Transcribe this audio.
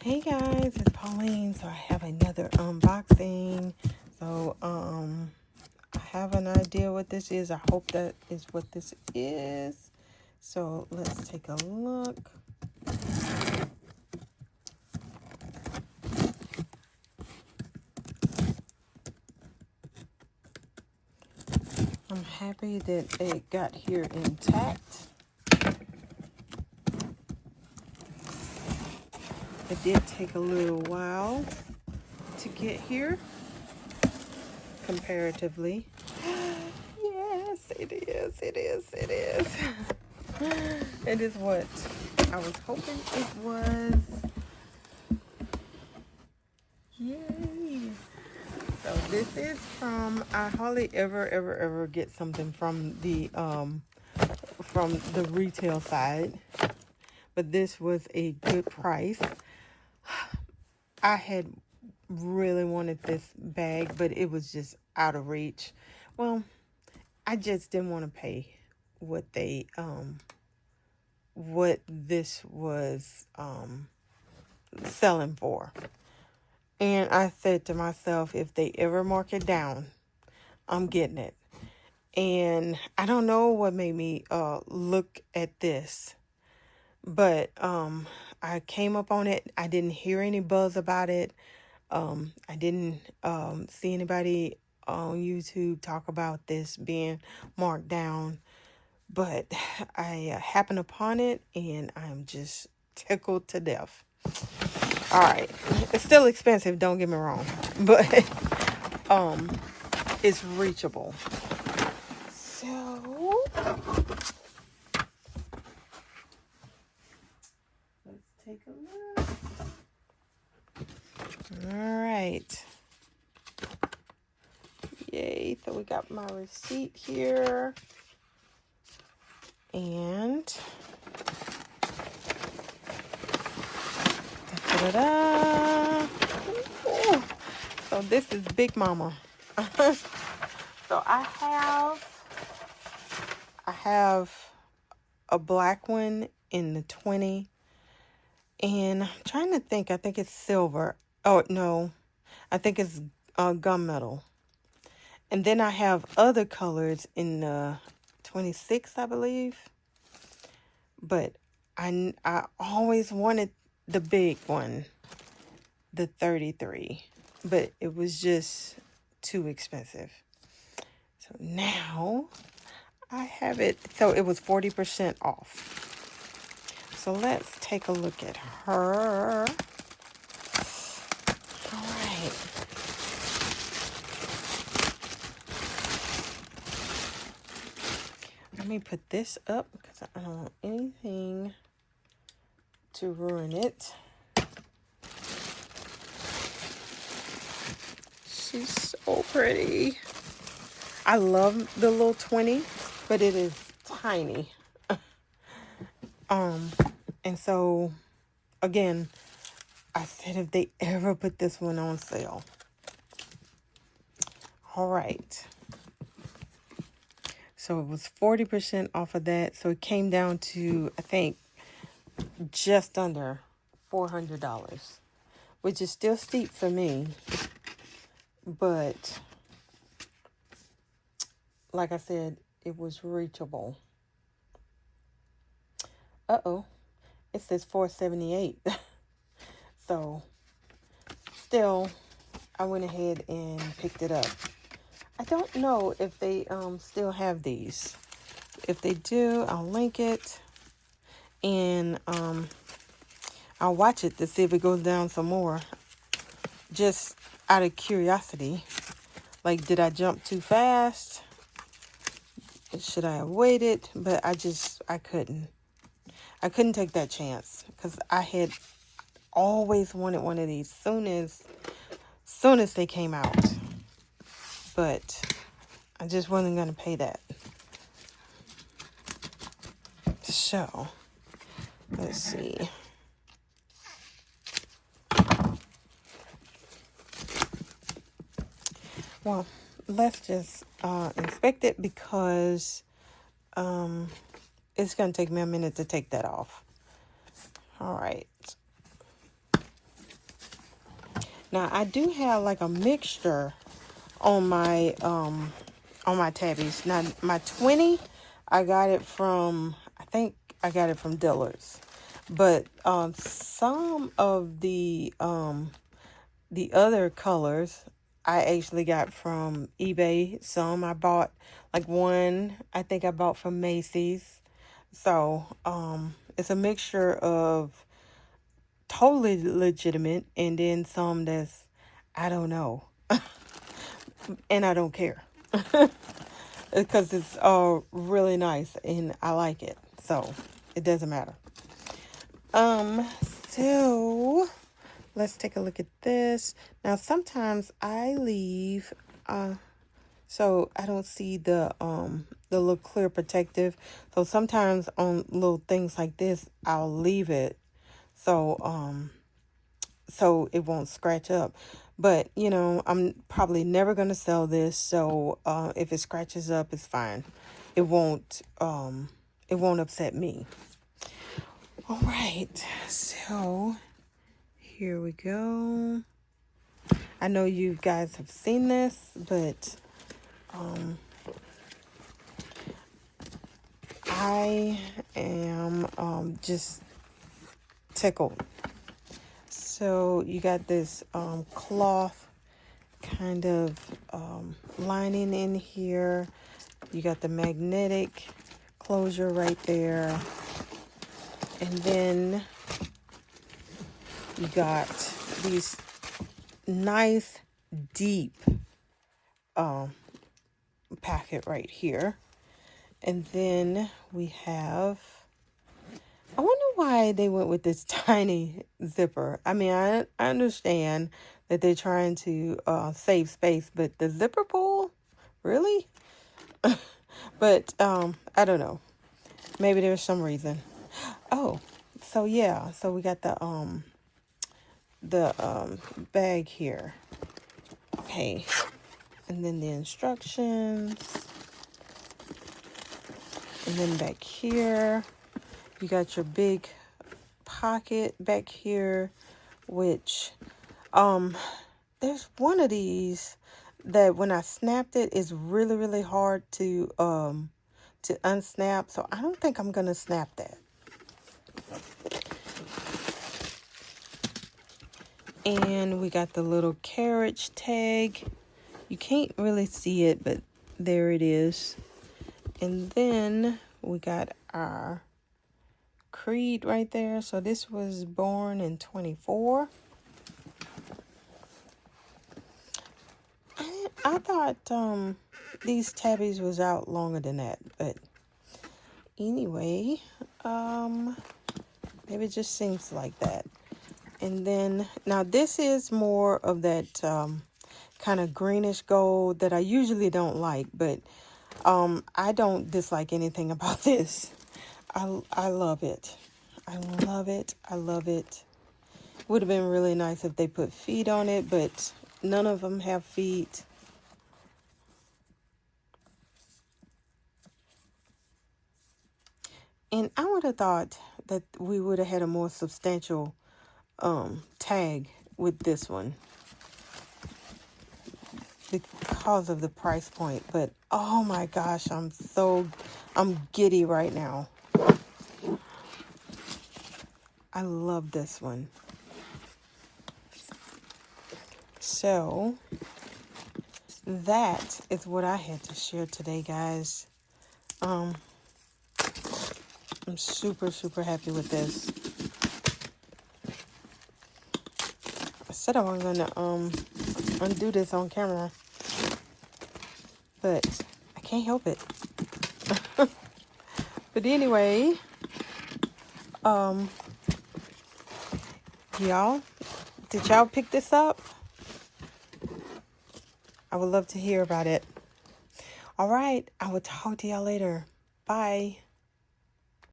Hey guys, it's Pauline. So I have another unboxing. So I have an idea what this is. I hope that is what this is. So let's take a look. I'm happy that it got here intact. It did take a little while to get here, comparatively. Yes, it is. It is. It is. It is what I was hoping it was. Yay. So this is from, I hardly ever get something from the retail side, but this was a good price. I had really wanted this bag, but it was just out of reach. Well, I just didn't want to pay what what this was selling for. And I said to myself, if they ever mark it down, I'm getting it. And I don't know what made me look at this, but I came up on it. I didn't hear any buzz about it. I didn't see anybody on YouTube talk about this being marked down, but I happened upon it, and I'm just tickled to death. All right, it's still expensive, don't get me wrong, but it's reachable. So let's take a look. All right. Yay. So we got my receipt here. And da-da-da. Ooh. So this is Big Mama. So I have a black one in the 20. And I'm trying to think. I think it's silver. Oh, no. I think it's gunmetal. And then I have other colors in the 26, I believe. But I always wanted the big one, the 33. But it was just too expensive. So now I have it. So it was 40% off. So let's take a look at her. All right. Let me put this up because I don't want anything to ruin it. She's so pretty. I love the little 20, but it is tiny. And so again, I said if they ever put this one on sale. All right. So it was 40% off of that. So it came down to, I think, just under $400, which is still steep for me. But like I said, it was reachable. Uh-oh. It says $478. So still, I went ahead and picked it up. I don't know if they still have these. If they do, I'll link it. And I'll watch it to see if it goes down some more. Just out of curiosity. Like, did I jump too fast? Should I have waited? But I couldn't. I couldn't take that chance. Because I had always wanted one of these soon as they came out. But I just wasn't going to pay that. So, let's see. Well, let's just inspect it because it's going to take me a minute to take that off. All right. Now I do have like a mixture on my tabbies. Now my 20, I got it from, I think I got it from Dillard's. But some of the other colors I actually got from eBay. Some I bought, like one I think I bought from Macy's. So it's a mixture of totally legitimate and then some that's, I don't know. And I don't care. Because it's really nice and I like it. So it doesn't matter. So let's take a look at this. Now sometimes I leave so I don't see the little clear protective. So sometimes on little things like this I'll leave it so so it won't scratch up. But you know, I'm probably never gonna sell this, so if it scratches up, it's fine. It won't upset me. All right, so here we go. I know you guys have seen this, but I am just tickled. So you got this cloth kind of lining in here. You got the magnetic closure right there. And then you got these nice deep packet right here. And then we have, I wonder why they went with this tiny zipper. I mean, I understand that they're trying to save space, but the zipper pull, really? But I don't know. Maybe there's some reason. Oh, so yeah, so we got the bag here. Okay, and then the instructions, and then back here you got your big pocket back here, which there's one of these that when I snapped it is really hard to unsnap, so I don't think I'm gonna snap that. And we got the little carriage tag. You can't really see it, but there it is. And then we got our Creed right there. So this was born in 24. I thought these tabbies was out longer than that, but anyway, maybe it just seems like that. And then now this is more of that kind of greenish gold that I usually don't like, but I don't dislike anything about this. I love it. I love it. I love it. Would have been really nice if they put feet on it, but none of them have feet. And I would have thought that we would have had a more substantial tag with this one because of the price point. But oh my gosh, I'm giddy right now. I love this one. So that is what I had to share today, guys. I'm super happy with this. I said I wasn't gonna undo this on camera, but I can't help it. But anyway, y'all, did y'all pick this up? I would love to hear about it. All right, I will talk to y'all later. Bye.